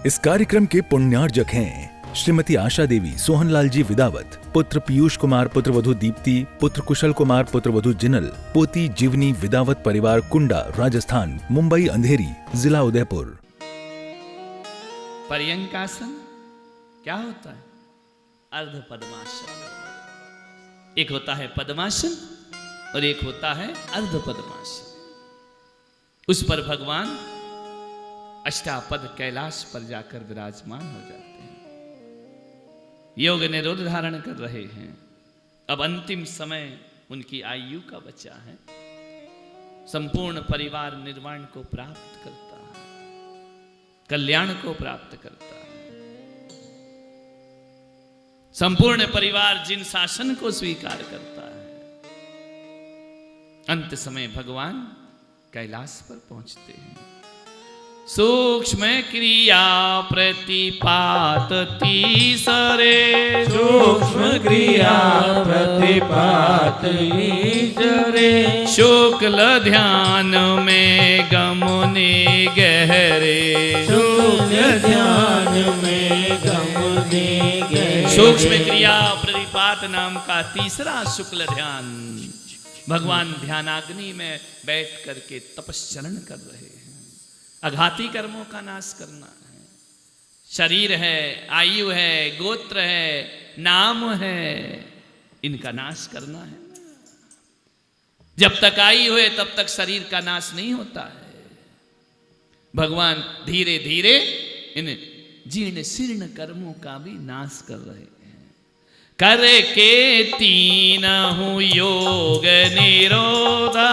इस कार्यक्रम के पुण्यार्जक हैं श्रीमती आशा देवी, सोहनलाल जी विदावत, पुत्र पीयूष कुमार, पुत्रवधू दीप्ति, पुत्र कुशल कुमार, पुत्रवधू जिनल, पोती जीवनी विदावत, परिवार कुंडा, राजस्थान, मुंबई अंधेरी, जिला उदयपुर। पर्यंकासन क्या होता है? अर्ध पद्मासन। एक होता है पद्मासन और एक होता है अर्ध पद्मासन। उस पर भगवान अष्टापद कैलाश पर जाकर विराजमान हो जाते हैं। योग निरोध धारण कर रहे हैं। अब अंतिम समय उनकी आयु का बचा है। संपूर्ण परिवार निर्वाण को प्राप्त करता है, कल्याण को प्राप्त करता है। संपूर्ण परिवार जिन शासन को स्वीकार करता है, अंत समय भगवान कैलाश पर पहुंचते हैं। सूक्ष्म क्रिया प्रतिपात तीसरे, सूक्ष्म क्रिया प्रतिपात तीसरे, शुक्ल ध्यान में गमुने गहरे, शुक्ल ध्यान में गमुने गहरे। सूक्ष्म क्रिया प्रतिपात नाम का तीसरा शुक्ल ध्यान, भगवान ध्यानाग्नि में बैठ करके तपस्चरण कर रहे हैं। अघाती कर्मों का नाश करना है। शरीर है, आयु है, गोत्र है, नाम है, इनका नाश करना है। जब तक आयु है तब तक शरीर का नाश नहीं होता है। भगवान धीरे धीरे इन जीर्ण शीर्ण कर्मों का भी नाश कर रहे हैं। करके तीनहु योग निरोधा,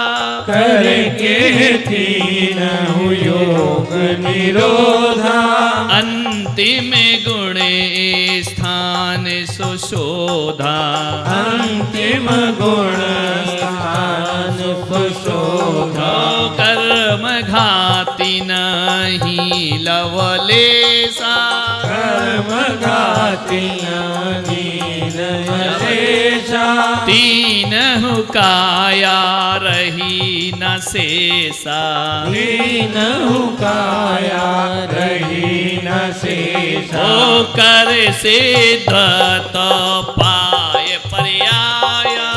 करके तीनहु योग निरोधा, अंतिम गुण स्थान सुशोधा, अंतिम गुण स्थान सुशोधा। कर्म घाति नहीं लवलेसा, कर्म घाति नहीं लवलेसा, तीनहु काया रही न शेषा, तीनहु काया रही न शेषा। ओ कर सिद्ध तो पाए पर्याया,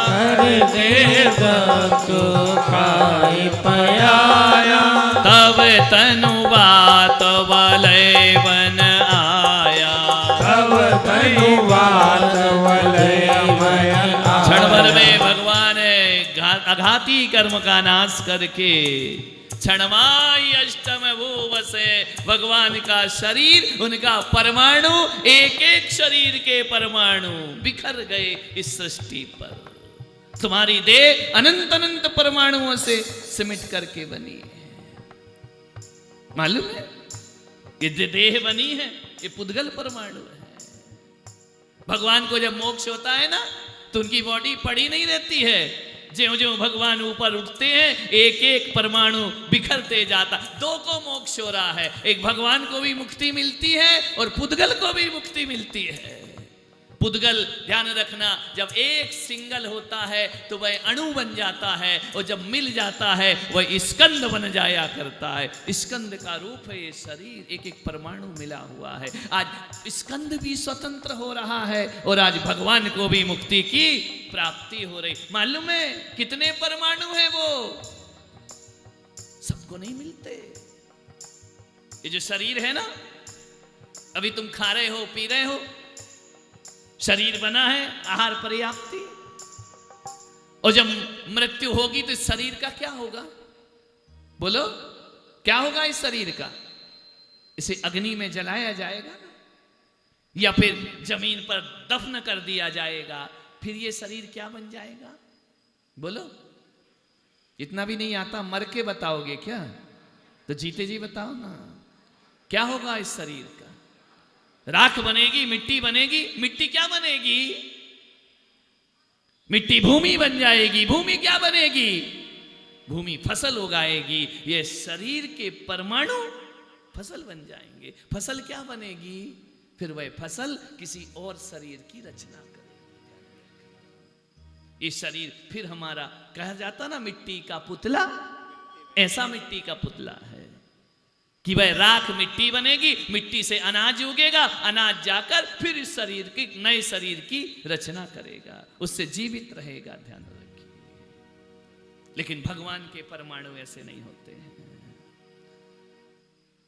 कर दे तो खाए पयाया, तब तनु बात वलय वन आया, तब तनुवात वलय वयन आया। क्षण भर में भगवान अघाती कर्म का नाश करके क्षणमाय अष्टम भूव से भगवान का शरीर, उनका परमाणु, एक एक शरीर के परमाणु बिखर गए इस सृष्टि पर। तुम्हारी देह अनंत अनंत परमाणुओं से सिमट करके बनी है। मालूम है ये जो देह बनी है ये पुद्गल परमाणु है। भगवान को जब मोक्ष होता है ना तो उनकी बॉडी पड़ी नहीं रहती है। ज्यों ज्यों भगवान ऊपर उठते हैं एक एक परमाणु बिखरते जाता। दो को मोक्ष हो रहा है, एक भगवान को भी मुक्ति मिलती है और पुद्गल को भी मुक्ति मिलती है। पुद्गल ध्यान रखना, जब एक सिंगल होता है तो वह अणु बन जाता है और जब मिल जाता है वह स्कंद बन जाया करता है। स्कंद का रूप है ये शरीर, एक एक परमाणु मिला हुआ है। आज स्कंद भी स्वतंत्र हो रहा है और आज भगवान को भी मुक्ति की प्राप्ति हो रही। मालूम है कितने परमाणु हैं वो? सबको नहीं मिलते। ये जो शरीर है ना, अभी तुम खा रहे हो, पी रहे हो, शरीर बना है, आहार पर्याप्ति, और जब मृत्यु होगी तो इस शरीर का क्या होगा? बोलो क्या होगा इस शरीर का? इसे अग्नि में जलाया जाएगा ना, या फिर जमीन पर दफन कर दिया जाएगा। फिर ये शरीर क्या बन जाएगा? बोलो, इतना भी नहीं आता, मर के बताओगे क्या? तो जीते जी बताओ ना, क्या होगा इस शरीर का? राख बनेगी, मिट्टी बनेगी। मिट्टी क्या बनेगी? मिट्टी भूमि बन जाएगी। भूमि क्या बनेगी? भूमि फसल उगाएगी। ये शरीर के परमाणु फसल बन जाएंगे। फसल क्या बनेगी? फिर वह फसल किसी और शरीर की रचना करेगी। ये शरीर फिर हमारा कहा जाता ना मिट्टी का पुतला, ऐसा मिट्टी का पुतला है। कि वह राख मिट्टी बनेगी, मिट्टी से अनाज उगेगा, अनाज जाकर फिर इस शरीर की, नए शरीर की रचना करेगा, उससे जीवित रहेगा। ध्यान रखिए। लेकिन भगवान के परमाणु ऐसे नहीं होते हैं।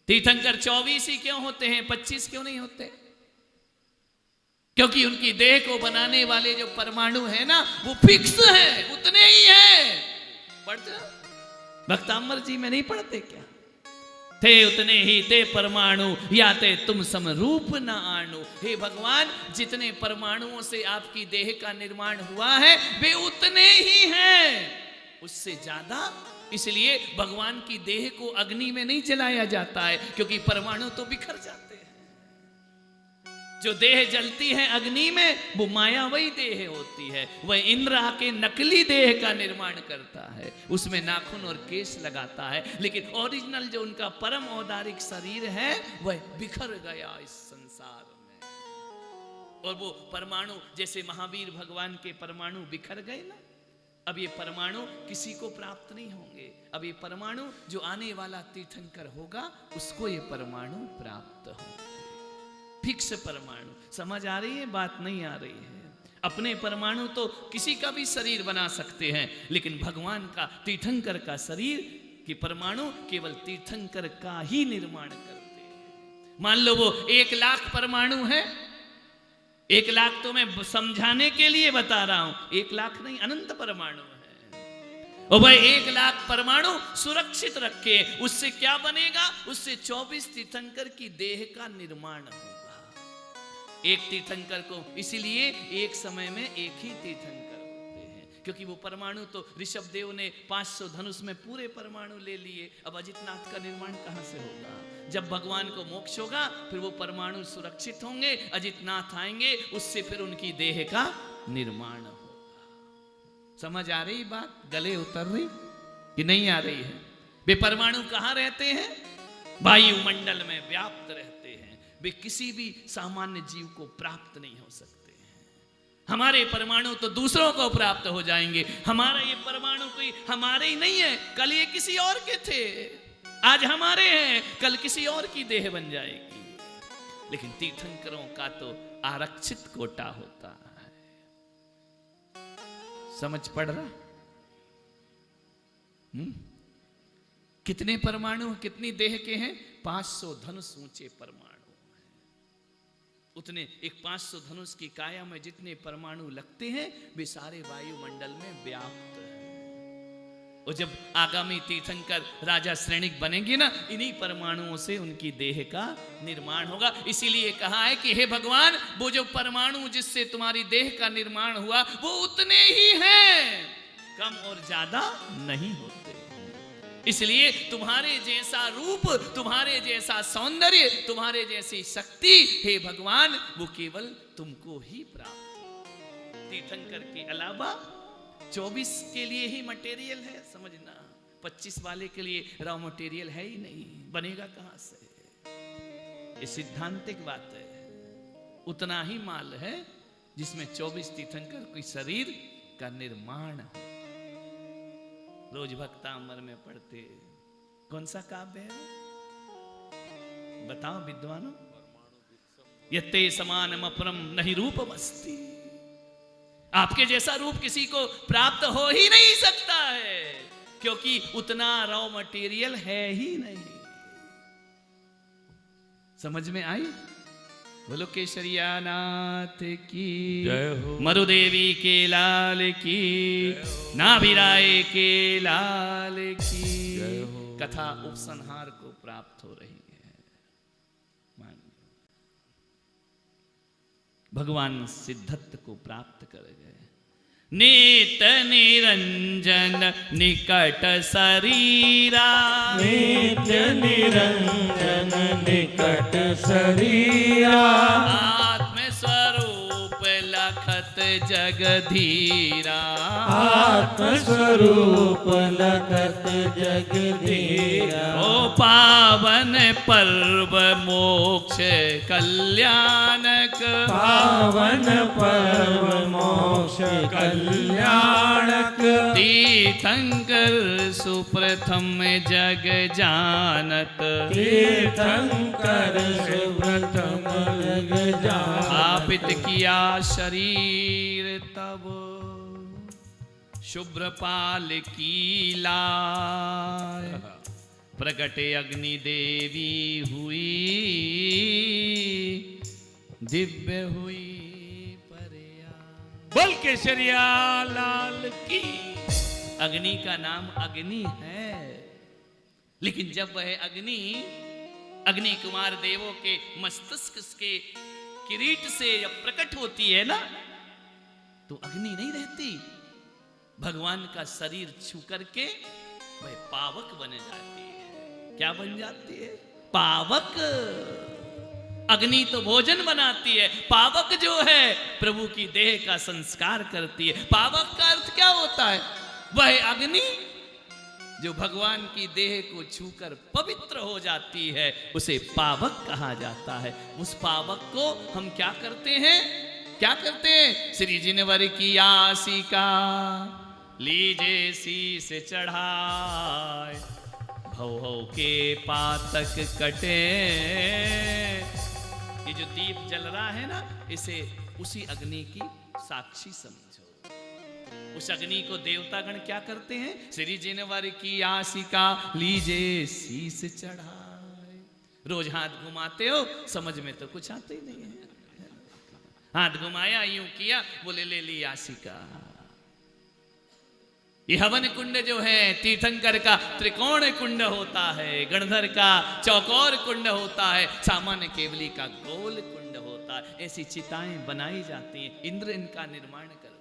तीर्थंकर 24 ही क्यों होते हैं, 25 क्यों नहीं होते? क्योंकि उनकी देह को बनाने वाले जो परमाणु है ना, वो फिक्स है, उतने ही है। पढ़ते भक्तांबर जी में नहीं पढ़ते क्या? थे उतने ही ते परमाणु, या ते तुम समरूप न आणु। हे भगवान, जितने परमाणुओं से आपकी देह का निर्माण हुआ है वे उतने ही हैं, उससे ज्यादा। इसलिए भगवान की देह को अग्नि में नहीं जलाया जाता है, क्योंकि परमाणु तो बिखर जाते हैं। जो देह जलती है अग्नि में, वो मायावी देह होती है। वह इंद्र आके नकली देह का निर्माण करता है, उसमें नाखून और केश लगाता है, लेकिन ओरिजिनल जो उनका परम औदारिक शरीर है वह बिखर गया इस संसार में। और वो परमाणु, जैसे महावीर भगवान के परमाणु बिखर गए ना, अब ये परमाणु किसी को प्राप्त नहीं होंगे। अब ये परमाणु जो आने वाला तीर्थंकर होगा उसको ये परमाणु प्राप्त होंगे। फिक्स परमाणु। समझ आ रही है बात? नहीं आ रही है? अपने परमाणु तो किसी का भी शरीर बना सकते हैं, लेकिन भगवान का, तीर्थंकर का शरीर के परमाणु केवल तीर्थंकर का ही निर्माण करते हैं। मान लो वो 1 लाख परमाणु है, 1 लाख तो मैं समझाने के लिए बता रहा हूं, 1 लाख नहीं, अनंत परमाणु है। और वह 1 लाख परमाणु सुरक्षित रखे, उससे क्या बनेगा? उससे 24 तीर्थंकर की देह का निर्माण होगा। एक तीर्थंकर को इसीलिए एक समय में एक ही तीर्थंकर होते हैं, क्योंकि वो परमाणु तो ऋषभ देव ने 500 धनुष में पूरे परमाणु ले लिए। अब अजितनाथ का निर्माण कहां से होगा? जब भगवान को मोक्ष होगा फिर वो परमाणु सुरक्षित होंगे, अजितनाथ आएंगे, उससे फिर उनकी देह का निर्माण होगा। समझ आ रही बात? गले उतर रही कि नहीं आ रही है? वे परमाणु कहां रहते हैं? वायुमंडल में व्याप्त रहते हैं। वे किसी भी सामान्य जीव को प्राप्त नहीं हो सकते हैं। हमारे परमाणु तो दूसरों को प्राप्त हो जाएंगे। हमारा ये परमाणु कोई हमारे ही नहीं है, कल ये किसी और के थे, आज हमारे हैं, कल किसी और की देह बन जाएगी। लेकिन तीर्थंकरों का तो आरक्षित कोटा होता है। समझ पड़ रहा? कितने परमाणु, कितनी देह के हैं? 500 धनुष ऊंचे परमाणु। उतने एक 500 धनुष की काया में जितने परमाणु लगते हैं वे सारे वायुमंडल में व्याप्त हैं। और जब आगामी तीर्थंकर राजा श्रेणिक बनेंगे ना, इन्हीं परमाणुओं से उनकी देह का निर्माण होगा। इसीलिए कहा है कि हे भगवान, वो जो परमाणु जिससे तुम्हारी देह का निर्माण हुआ वो उतने ही हैं, कम और ज्यादा नहीं होते। इसलिए तुम्हारे जैसा रूप, तुम्हारे जैसा सौंदर्य, तुम्हारे जैसी शक्ति, हे भगवान, वो केवल तुमको ही प्राप्त। तीर्थंकर के अलावा 24 के लिए ही मटेरियल है, समझना। 25 वाले के लिए रॉ मटेरियल है ही नहीं, बनेगा कहां से? ये सिद्धांतिक बात है। उतना ही माल है जिसमें 24 तीर्थंकर की शरीर का निर्माण हो। रोज भक्तांबर में पढ़ते कौन सा काव्य है? बताओ विद्वानों। यत्ते समानम अपरम नहीं रूपमस्ति। आपके जैसा रूप किसी को प्राप्त हो ही नहीं सकता है, क्योंकि उतना रॉ मटेरियल है ही नहीं। समझ में आई? बोलो केसरिया नाथ की जय हो। मरुदेवी के लाल की, नाभिराय के लाल की जय हो। कथा उपसंहार को प्राप्त हो रही है। भगवान सिद्धत्त को प्राप्त कर गए। नेत निरंजन निकट शरीरा, नित्य निरंजन निकट शरीरा, आत्म स्वरूप लखत जगधीरा। आत्मस्वरूप लखत जगधीरा। ओ पावन पर्व मोक्ष कल्याणक। पावन पर्व मोक्ष कल्याणक। तीर्थंकर सुप्रथम जग जानत। तीर्थंकर सुप्रथम जग जानत। स्थापित किया शरीर तब शुभ्र पाल की लाय। प्रगटे अग्नि देवी हुई दिव्य हुई परया। बोल केसरिया लाल की। अग्नि का नाम अग्नि है, लेकिन जब वह अग्नि कुमार देवों के मस्तिष्क के किरीट से जब प्रकट होती है ना, तो अग्नि नहीं रहती। भगवान का शरीर छू करके वह पावक बन जाती है। क्या बन जाती है? पावक। अग्नि तो भोजन बनाती है, पावक जो है प्रभु की देह का संस्कार करती है। पावक का अर्थ क्या होता है? वह अग्नि जो भगवान की देह को छूकर पवित्र हो जाती है, उसे पावक कहा जाता है। उस पावक को हम क्या करते हैं? श्री जिनवर की आसिका लीजे शीस चढ़ाए। भव के पातक कटे। ये जो दीप जल रहा है ना, इसे उसी अग्नि की साक्षी समझो। उस अग्नि को देवतागण क्या करते हैं? श्री जिनवर की आसिका लीजे शीस चढ़ाए। रोज हाथ घुमाते हो, समझ में तो कुछ आते ही नहीं है। हाथ घुमाया, यूं किया, बोले ले ली आसिका। ये हवन कुंड जो है तीर्थंकर का त्रिकोण कुंड होता है, गणधर का चौकोर कुंड होता है, सामान्य केवली का गोल कुंड होता है। ऐसी चिताएं बनाई जाती हैं, इंद्र इनका निर्माण करता है।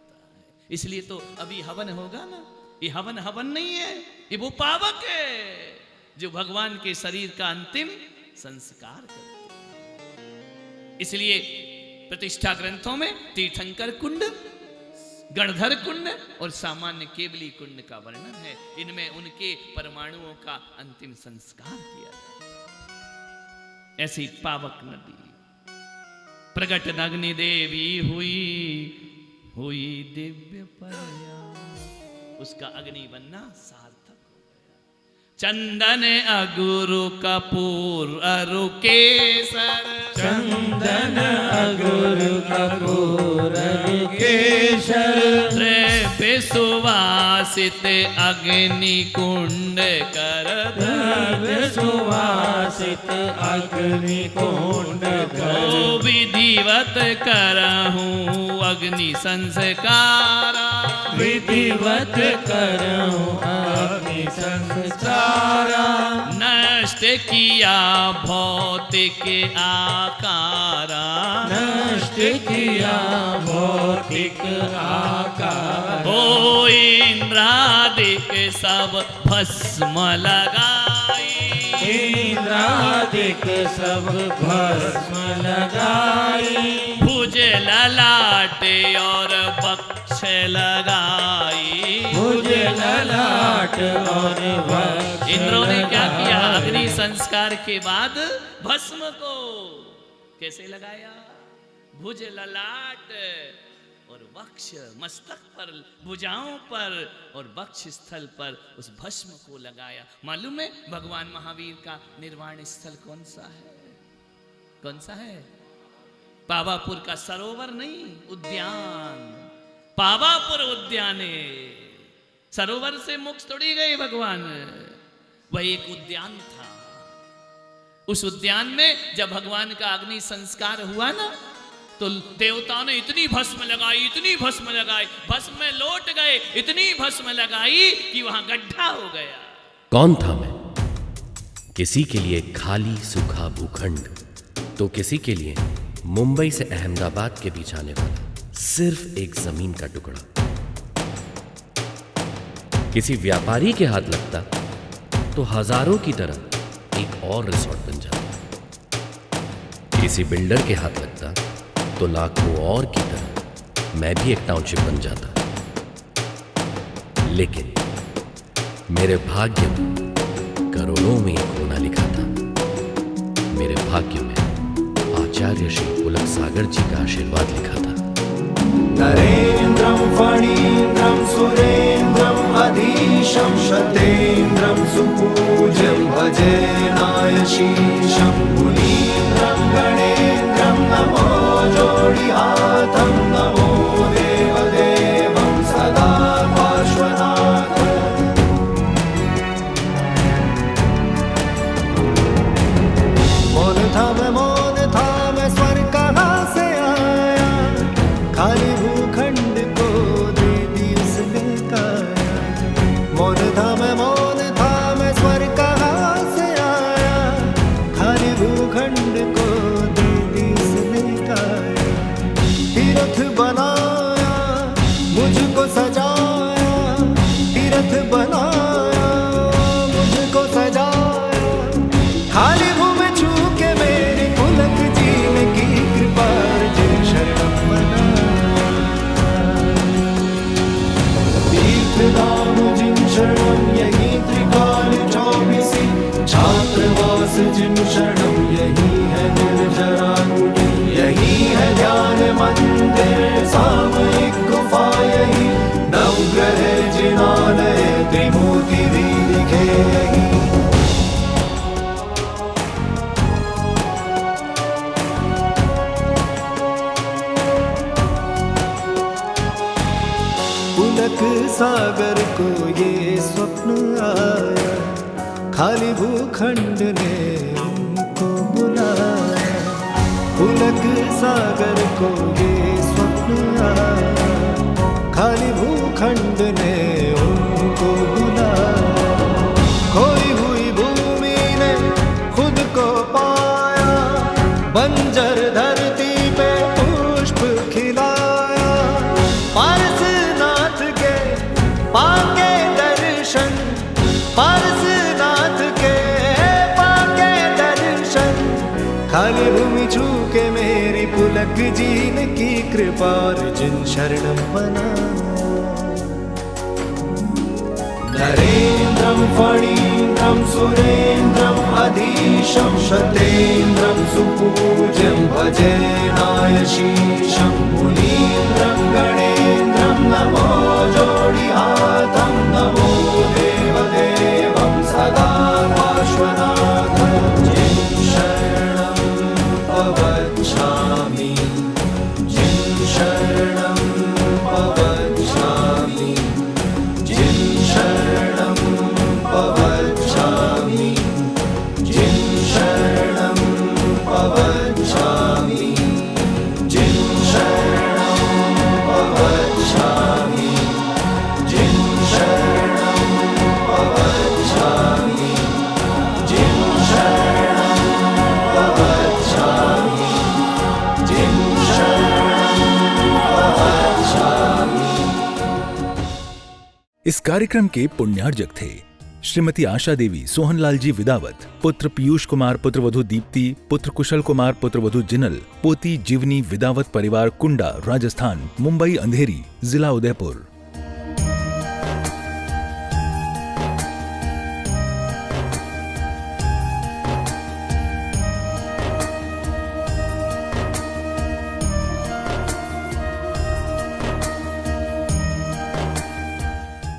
इसलिए तो अभी हवन होगा ना, ये हवन नहीं है, ये वो पावक है जो भगवान के शरीर का अंतिम संस्कार करते हैं। इसलिए प्रतिष्ठा ग्रंथों में तीर्थंकर कुंड, गणधर कुंड और सामान्य केवली कुंड का वर्णन है। इनमें उनके परमाणुओं का अंतिम संस्कार किया जाए। ऐसी पावक नदी प्रगट अग्नि देवी हुई दिव्य परया। उसका अग्नि बनना सार्थक हो गया। चंदन अगुरु कपूर अरु केसर। चंदन अगुरु कपूर अरु केसर। द्रव्य सुवासित अग्नि कुंड कर। द्रव्य सुवासित अग्नि कुंड कर। विधिवत करहूँ अग्नि संस्कारा। विधिवत करहूँ अग्नि संस्कारा। नष्ट किया भौतिक आकारा। नष्ट किया भौतिक आकार। ओ इंद्रादिक सब भस्म लगाई। इंद्रादिक सब भस्म लगाई। भुज ललाट और वक्ष लगाई। भुज ललाट और वक्ष। इंद्रों ने क्या किया? अग्नि संस्कार के बाद भस्म को कैसे लगाया? भुज ललाट और वक्ष, मस्तक पर, भुजाओं पर और वक्ष स्थल पर उस भस्म को लगाया। मालूम है भगवान महावीर का निर्वाण स्थल कौन सा है? पावापुर का सरोवर नहीं, उद्यान। पावापुर उद्याने। सरोवर से मोक्ष थोड़ी गए भगवान, वह एक उद्यान था। उस उद्यान में जब भगवान का अग्नि संस्कार हुआ ना, तो देवताओं ने इतनी भस्म लगाई, भस्म में लौट गए, इतनी भस्म लगाई कि वहां गड्ढा हो गया। कौन था मैं? किसी के लिए खाली सूखा भूखंड, तो किसी के लिए मुंबई से अहमदाबाद के बीच आने वाला सिर्फ एक जमीन का टुकड़ा। किसी व्यापारी के हाथ लगता तो हजारों की तरह एक और रिसोर्ट बन जाता। किसी बिल्डर के हाथ लगता तो लाखों और की तरह मैं भी एक टाउनशिप बन जाता, लेकिन मेरे भाग्य में करोड़ों में एक होना लिखा था। मेरे भाग्य में आचार्य श्री पुलक सागर जी का आशीर्वाद लिखा था। नरेन्द्रं फणीन्द्रं सुरेन्द्रं अधीशं शतेन्द्रं सुपूज्यं भजे नायशीशं मुनीन्द्रं गणेन्द्रं नमो जोडिहातं नमो देवदेवं सदा पार्श्वनाथ। मौन था मैं स्वर कहाँ से आया, खाली भूखंड को दे दी उसने काया। मौन था मैं स्वर कहाँ से आया, खाली भूखंड को दे दी उसने काया। तीर्थ बनाया मुझको सजाया, तीर्थ बनाया मुझको सजाया। खाली भूमि छू के मेरी पुलक जी ने की कृपा अर्जुन शरणम बना। तीर्थधाम जिन शरणम यही त्रिकाल चौबीसी, छात्रवास जिन शरणम यही है निर्जरा कुटी। यही है ध्यान मंदिर सामयिक गुफा, यही नवग्रह जिनालय त्रिमूर्ति भी दिखे यही। पुलक सागर को ये स्वप्न आया, खाली भूखंड ने उनको बुलाया। पुलक सागर को ये स्वप्न आया, खाली भूखंड ने उनको बुलाया। खोई हुई भूमि ने खुद को पाया, बंजर धरती पे पुष्प खिलाया। पारसनाथ के पाके दर्शन, पारसनाथ के पाके दर्शन। खाली भूमि छू के मेरी पुलक जी ने की कृपा अर्जुन शरणम बना। नरेन्द्रं फणीन्द्रं सुरेन्द्रं अधीशं शतेन्द्रं सुपूज्यं भजे नायशीशं मुनीन्द्रं गणेन्द्रं नमो जोडिहातं नमो देवदेवं सदा पार्श्वनाथ। जिन शरणं पवच्छामि, जिन शरणं पवच्छामि, जिन शरणं पवच्छामि, जिन शरणं पवच्छामि, जिन शरणं पवच्छामि, जिन शरणं पवच्छामि, जिन शरणं पवच्छामि, जिन शरणं पवच्छामि। इस कार्यक्रम के पुण्यार्जक थे श्रीमती आशा देवी सोहनलाल जी विदावत, पुत्र पीयूष कुमार, पुत्रवधू दीप्ति, पुत्र कुशल कुमार, पुत्रवधू जिनल, पोती जीवनी विदावत परिवार कुंडा, राजस्थान, मुंबई अंधेरी, जिला उदयपुर।